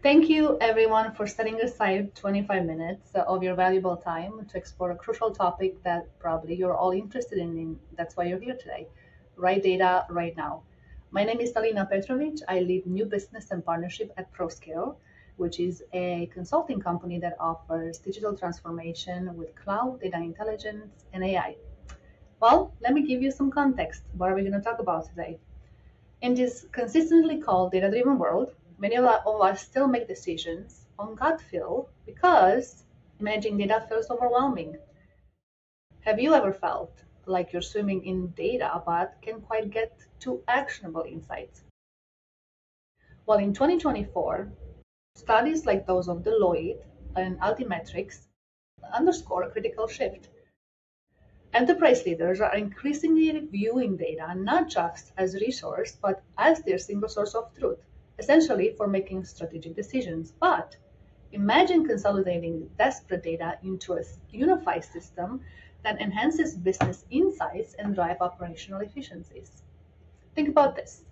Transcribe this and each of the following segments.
Thank you everyone for setting aside 25 minutes of your valuable time to explore a crucial topic that probably you're all interested in. That's why you're here today. Right data, right now. My name is Talina Petrovic. I lead new business and partnership at proSkale, which is a consulting company that offers digital transformation with cloud, data intelligence, and AI. Well, let me give you some context. What are we going to talk about today? In this consistently called data-driven world, many of us still make decisions on gut feel because managing data feels overwhelming. Have you ever felt like you're swimming in data but can't quite get to actionable insights? Well, in 2024, studies like those of Deloitte and Altimetrics underscore a critical shift. Enterprise leaders are increasingly viewing data not just as a resource, but as their single source of truth, essentially for making strategic decisions. But imagine consolidating disparate data into a unified system that enhances business insights and drive operational efficiencies. Think about this.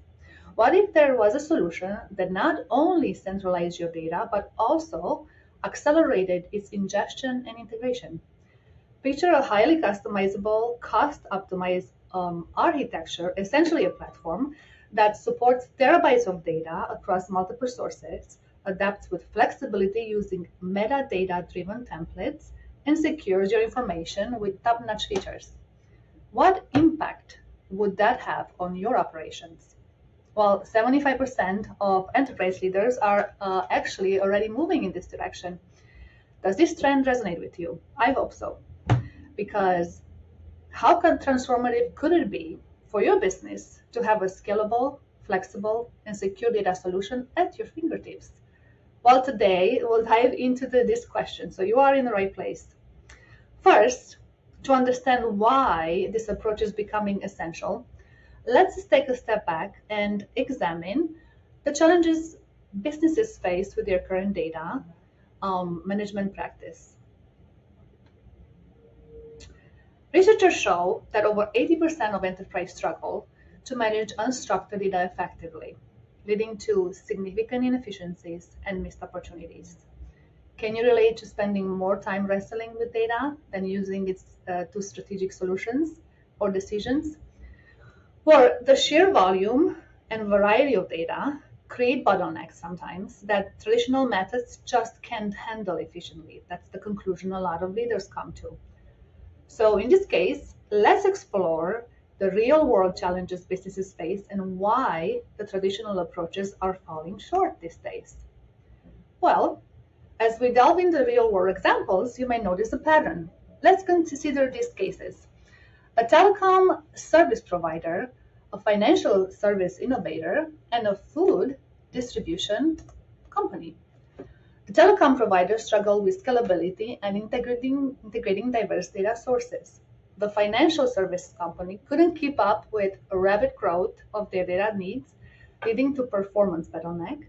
What if there was a solution that not only centralized your data, but also accelerated its ingestion and integration? Picture a highly customizable, cost-optimized architecture, essentially a platform that supports terabytes of data across multiple sources, adapts with flexibility using metadata-driven templates, and secures your information with top-notch features. What impact would that have on your operations? Well, 75% of enterprise leaders are actually already moving in this direction. Does this trend resonate with you? I hope so, because how transformative could it be for your business to have a scalable, flexible, and secure data solution at your fingertips? Well, today we'll dive into this question, so you are in the right place. First, to understand why this approach is becoming essential, let's take a step back and examine the challenges businesses face with their current data management practice. Researchers show that over 80% of enterprises struggle to manage unstructured data effectively, leading to significant inefficiencies and missed opportunities. Can you relate to spending more time wrestling with data than using it to strategic solutions or decisions? Well, the sheer volume and variety of data create bottlenecks sometimes that traditional methods just can't handle efficiently. That's the conclusion a lot of leaders come to. So in this case, let's explore the real world challenges businesses face and why the traditional approaches are falling short these days. Well, as we delve into real world examples, you may notice a pattern. Let's consider these cases. A telecom service provider, a financial service innovator, and a food distribution company. The telecom providers struggle with scalability and integrating diverse data sources. The financial services company couldn't keep up with a rapid growth of their data needs, leading to performance bottleneck.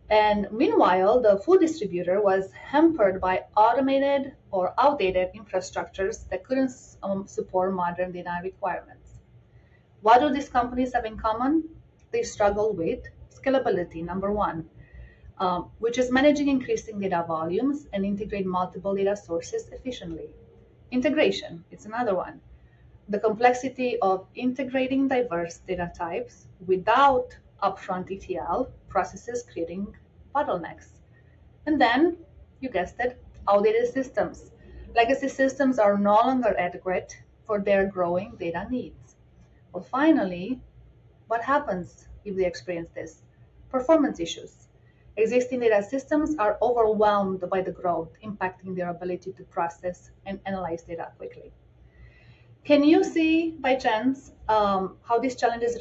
And meanwhile, the food distributor was hampered by automated or outdated infrastructures that couldn't support modern data requirements. What do these companies have in common? They struggle with scalability, number one, which is managing increasing data volumes and integrate multiple data sources efficiently. Integration, it's another one. The complexity of integrating diverse data types without upfront ETL processes creating bottlenecks. And then, you guessed it, outdated systems. Legacy systems are no longer adequate for their growing data needs. Well, finally, what happens if they experience this? Performance issues. Existing data systems are overwhelmed by the growth, impacting their ability to process and analyze data quickly. Can you see, by chance, how these challenges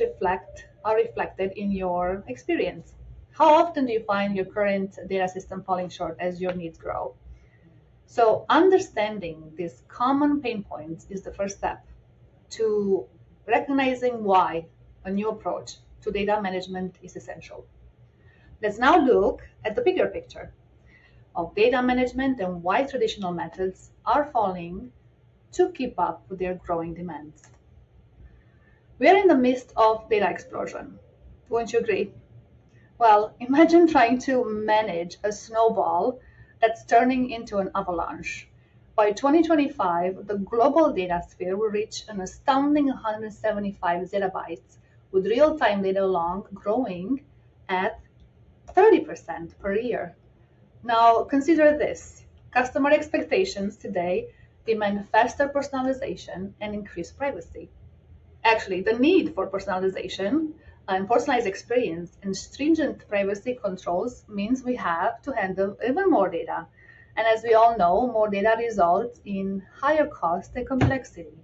are reflected in your experience? How often do you find your current data system falling short as your needs grow? So understanding these common pain points is the first step to recognizing why a new approach to data management is essential. Let's now look at the bigger picture of data management and why traditional methods are falling to keep up with their growing demands. We are in the midst of data explosion. Won't you agree? Well, imagine trying to manage a snowball that's turning into an avalanche. By 2025, the global data sphere will reach an astounding 175 zettabytes, with real-time data along growing at 30% per year. Now, consider this. Customer expectations today demand faster personalization and increased privacy. Actually, the need for personalization and personalized experience and stringent privacy controls means we have to handle even more data. And as we all know, more data results in higher cost and complexity.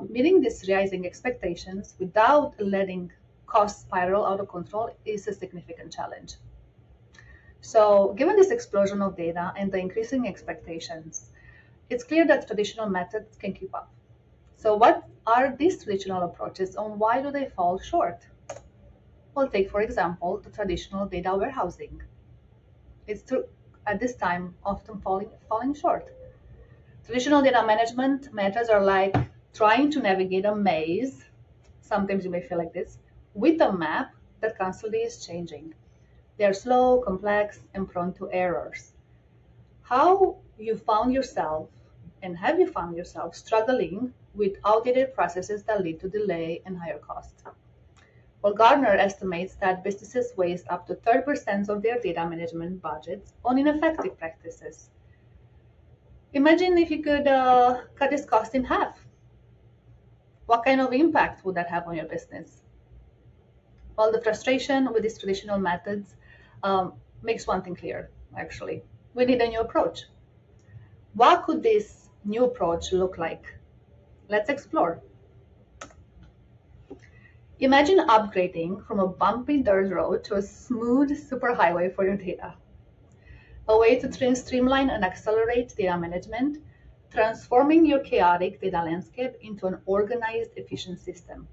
Meeting these rising expectations without letting costs spiral out of control is a significant challenge. So, given this explosion of data and the increasing expectations, it's clear that traditional methods can keep up. So, what are these traditional approaches and why do they fall short? Well, take for example the traditional data warehousing. It's at this time often falling short. Traditional data management methods are like trying to navigate a maze. Sometimes you may feel like this with a map that constantly is changing. They are slow, complex, and prone to errors. How you found yourself and have you found yourself struggling with outdated processes that lead to delay and higher costs? Well, Gartner estimates that businesses waste up to 30% of their data management budgets on ineffective practices. Imagine if you could cut this cost in half. What kind of impact would that have on your business? Well, the frustration with these traditional methods makes one thing clear, actually. We need a new approach. What could this new approach look like? Let's explore. Imagine upgrading from a bumpy dirt road to a smooth superhighway for your data. A way to streamline and accelerate data management, transforming your chaotic data landscape into an organized, efficient system.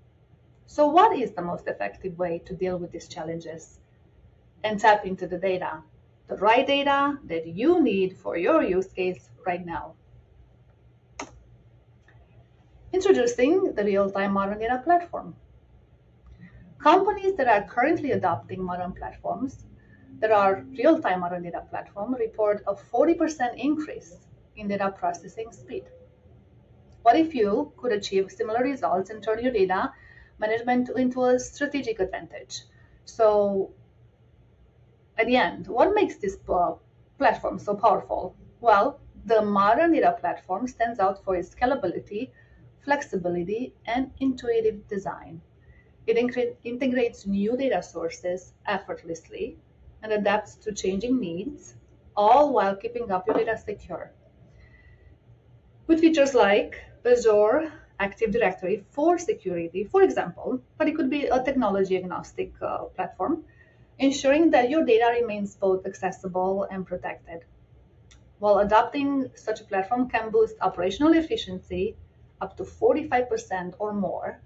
So, what is the most effective way to deal with these challenges and tap into the right data that you need for your use case right now? Introducing the real-time modern data platform. Companies that are currently adopting modern platforms that are real-time modern data platform report a 40% increase in data processing speed. What if you could achieve similar results and turn your data management into a strategic advantage? So at the end, what makes this platform so powerful? Well, the modern data platform stands out for its scalability, flexibility, and intuitive design. It integrates new data sources effortlessly and adapts to changing needs, all while keeping up your data secure. With features like Azure Active Directory for security, for example, but it could be a technology agnostic platform, ensuring that your data remains both accessible and protected. While adopting such a platform can boost operational efficiency up to 45% or more.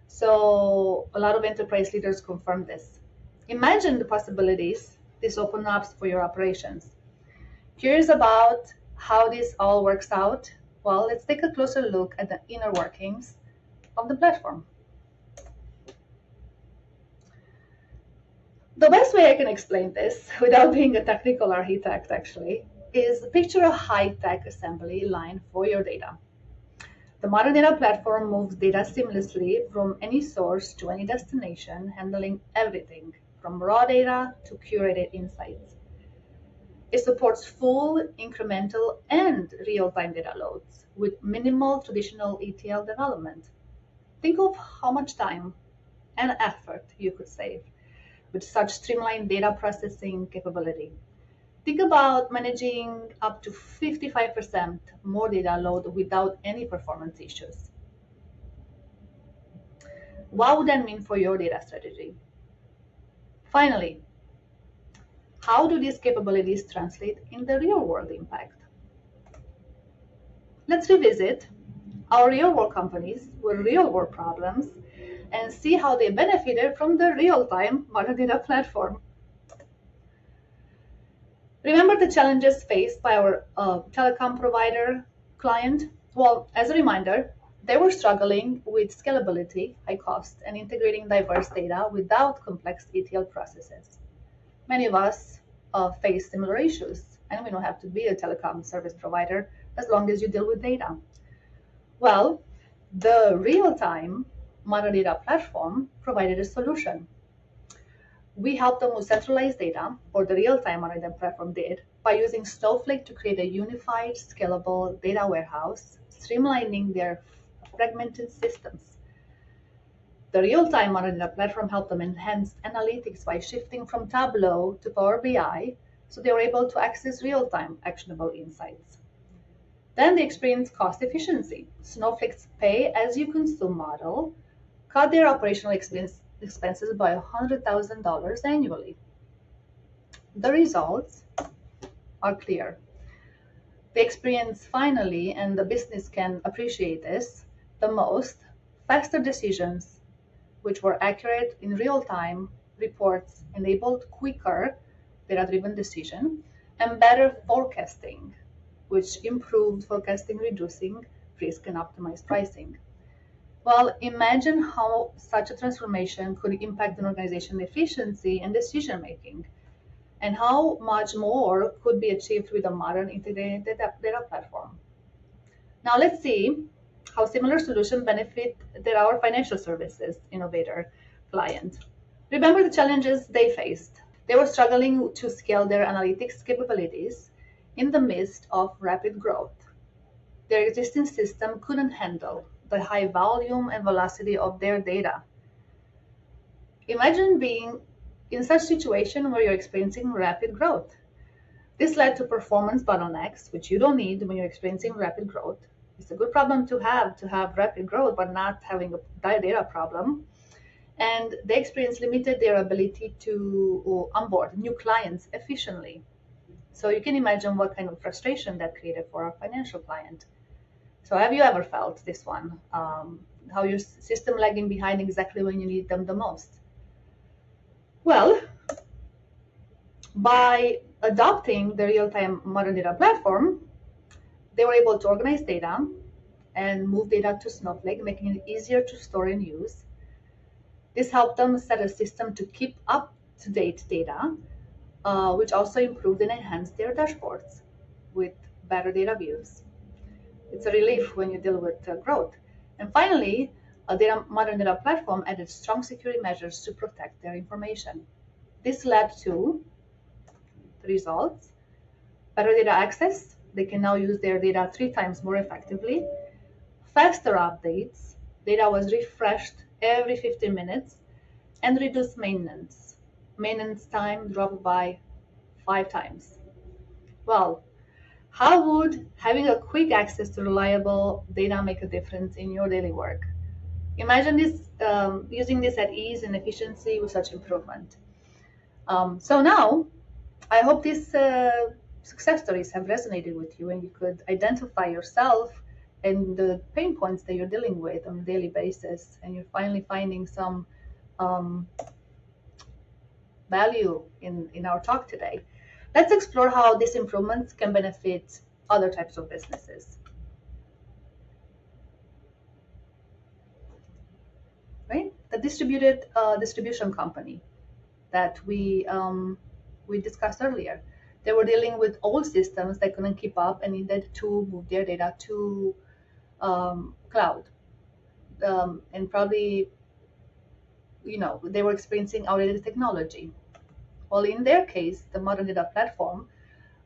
So a lot of enterprise leaders confirm this. Imagine the possibilities this opens up for your operations. Curious about how this all works out? Well, let's take a closer look at the inner workings of the platform. The best way I can explain this, without being a technical architect actually, is picture a high-tech assembly line for your data. The modern data platform moves data seamlessly from any source to any destination, handling everything from raw data to curated insights. It supports full, incremental, and real-time data loads with minimal traditional ETL development. Think of how much time and effort you could save with such streamlined data processing capability. Think about managing up to 55% more data load without any performance issues. What would that mean for your data strategy? Finally, how do these capabilities translate in the real world impact? Let's revisit our real world companies with real world problems and see how they benefited from the real time modern data platform. Remember the challenges faced by our telecom provider client? Well, as a reminder, they were struggling with scalability, high cost, and integrating diverse data without complex ETL processes. Many of us face similar issues, and we don't have to be a telecom service provider as long as you deal with data. Well, the real-time modern data platform provided a solution. We helped them with centralized data, or the real-time modern data platform did, by using Snowflake to create a unified, scalable data warehouse, streamlining their fragmented systems. The real-time modern data platform helped them enhance analytics by shifting from Tableau to Power BI, so they were able to access real-time actionable insights. Then they experienced cost efficiency. Snowflake's pay-as-you-consume model cut their operational expenses by $100,000 annually. The results are clear. They experience finally, and the business can appreciate this the most, faster decisions, which were accurate in real time, reports enabled quicker data driven decision, and better forecasting, which improved forecasting, reducing risk and optimized pricing. Well, imagine how such a transformation could impact an organization's efficiency and decision making, and how much more could be achieved with a modern integrated data platform. Now, let's see how similar solutions benefit our financial services innovator client. Remember the challenges they faced. They were struggling to scale their analytics capabilities in the midst of rapid growth. Their existing system couldn't handle the high volume and velocity of their data. Imagine being in such situation where you're experiencing rapid growth. This led to performance bottlenecks, which you don't need when you're experiencing rapid growth. It's a good problem to have rapid growth, but not having a data problem. And they experienced limited their ability to onboard new clients efficiently. So you can imagine what kind of frustration that created for our financial client. So have you ever felt this one? How your system lagging behind exactly when you need them the most? Well, by adopting the real-time modern data platform, they were able to organize data and move data to Snowflake, making it easier to store and use. This helped them set a system to keep up-to-date data, which also improved and enhanced their dashboards with better data views. It's a relief when you deal with growth. And finally, a modern data platform added strong security measures to protect their information. This led to the results: better data access. They can now use their data 3 times more effectively. Faster updates. Data was refreshed every 15 minutes, and reduced maintenance. Maintenance time dropped by 5 times. Well, how would having a quick access to reliable data make a difference in your daily work? Imagine this using this at ease and efficiency with such improvement. So now, I hope these success stories have resonated with you, and you could identify yourself and the pain points that you're dealing with on a daily basis, and you're finally finding some um, value in our talk today. Let's explore how these improvements can benefit other types of businesses, right? The distributed distribution company that we discussed earlier. They were dealing with old systems that couldn't keep up and needed to move their data to cloud. And probably, they were experiencing outdated technology. Well, in their case, the modern data platform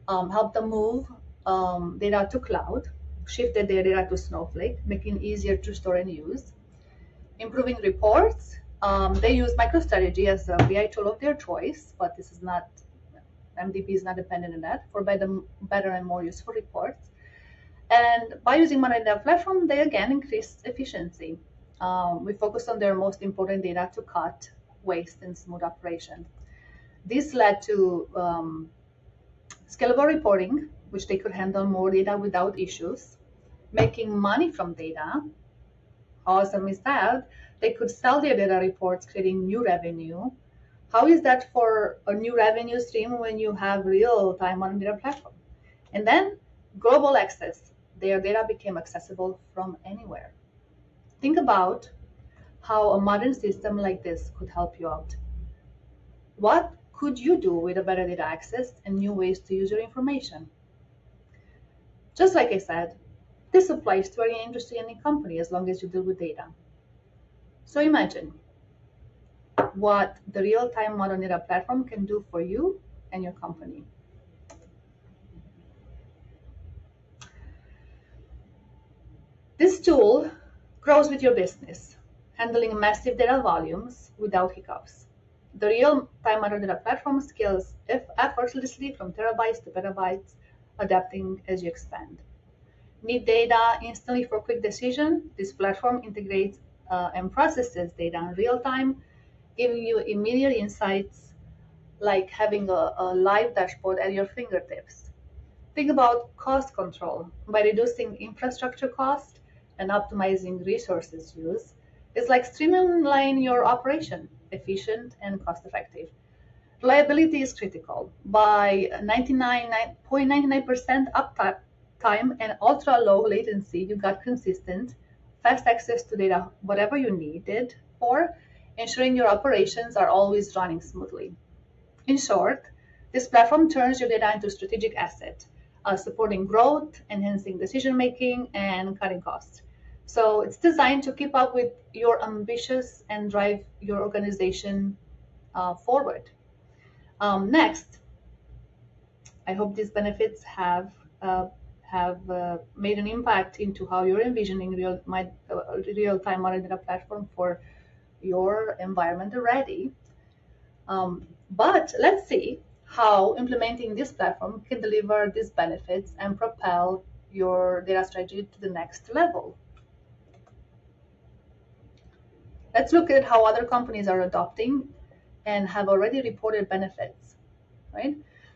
helped them move data to cloud, shifted their data to Snowflake, making it easier to store and use, improving reports. They use MicroStrategy as a BI tool of their choice, but this is not, MDP is not dependent on that, for better and more useful reports. And by using modern data platform, they again increased efficiency. We focused on their most important data to cut waste and smooth operation. This led to scalable reporting, which they could handle more data without issues, making money from data. Awesome is that they could sell their data reports, creating new revenue. How is that for a new revenue stream when you have real time on data platform? And then global access. Their data became accessible from anywhere. Think about how a modern system like this could help you out. What could you do with a better data access and new ways to use your information? Just like I said, this applies to any industry, any company, as long as you deal with data. So imagine what the real-time modern data platform can do for you and your company. This tool grows with your business, handling massive data volumes without hiccups. The real-time modern data platform scales effortlessly from terabytes to petabytes, adapting as you expand. Need data instantly for quick decision? This platform integrates and processes data in real time, giving you immediate insights like having a live dashboard at your fingertips. Think about cost control. By reducing infrastructure cost and optimizing resources use, it's like streamlining your operation, efficient and cost effective. Reliability is critical. By 99.99% uptime and ultra low latency, you got consistent, fast access to data, whatever you needed, or ensuring your operations are always running smoothly. In short, this platform turns your data into a strategic asset, supporting growth, enhancing decision making, and cutting costs. So it's designed to keep up with your ambitions and drive your organization forward. Next, I hope these benefits have made an impact into how you're envisioning real-time modern data platform for your environment already. But let's see how implementing this platform can deliver these benefits and propel your data strategy to the next level. Let's look at how other companies are adopting and have already reported benefits, right?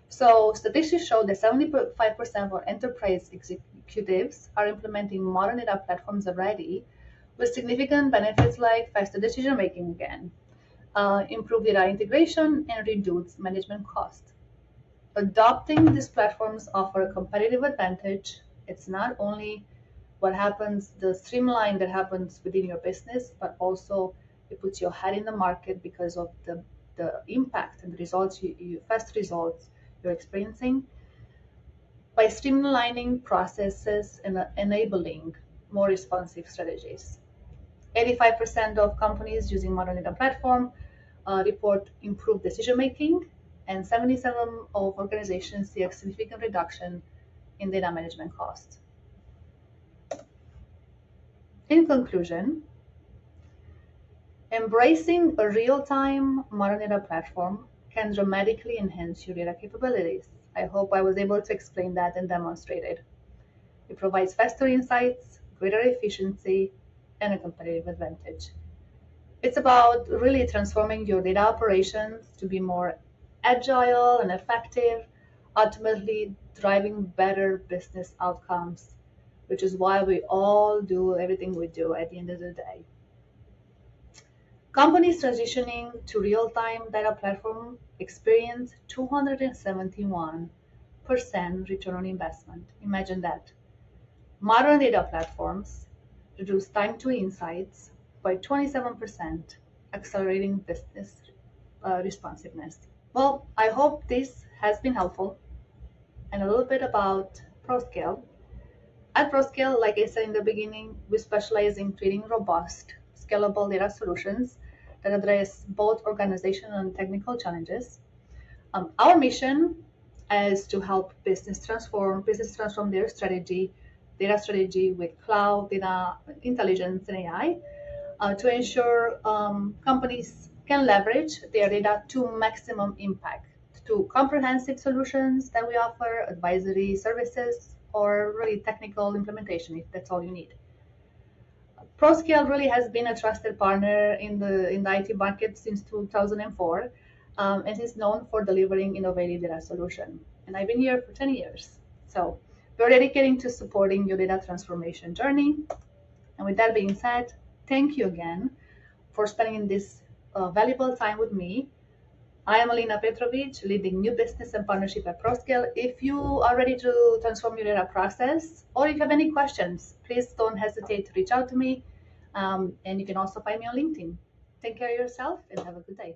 So statistics show that 75% of enterprise executives are implementing modern data platforms already, with significant benefits like faster decision making again, improve data integration, and reduce management costs. Adopting these platforms offer a competitive advantage. It's not only what happens, the streamline that happens within your business, but also it puts your head in the market because of the impact and the results, fast results you're experiencing by streamlining processes and enabling more responsive strategies. 85% of companies using modern data platform report improved decision making, and 77% of organizations see a significant reduction in data management costs. In conclusion, embracing a real-time modern data platform can dramatically enhance your data capabilities. I hope I was able to explain that and demonstrate it. It provides faster insights, greater efficiency, and a competitive advantage. It's about really transforming your data operations to be more agile and effective, ultimately driving better business outcomes, which is why we all do everything we do at the end of the day. Companies transitioning to real-time data platform experience 271% return on investment. Imagine that. Modern data platforms reduce time to insights by 27%, accelerating business responsiveness. Well, I hope this has been helpful and a little bit about proSkale. At proSkale, like I said in the beginning, we specialize in creating robust, scalable data solutions that address both organizational and technical challenges. Our mission is to help business transform their data strategy with cloud, data intelligence, and AI to ensure companies can leverage their data to maximum impact, to comprehensive solutions that we offer, advisory services, or really technical implementation if that's all you need. proSkale really has been a trusted partner in the IT market since 2004, and is known for delivering innovative data solution. And I've been here for 10 years. So we're dedicating to supporting your data transformation journey. And with that being said, thank you again for spending this valuable time with me. I am Alina Petrovic, leading new business and partnership at proSkale. If you are ready to transform your data process, or if you have any questions, please don't hesitate to reach out to me. And you can also find me on LinkedIn. Take care of yourself and have a good day.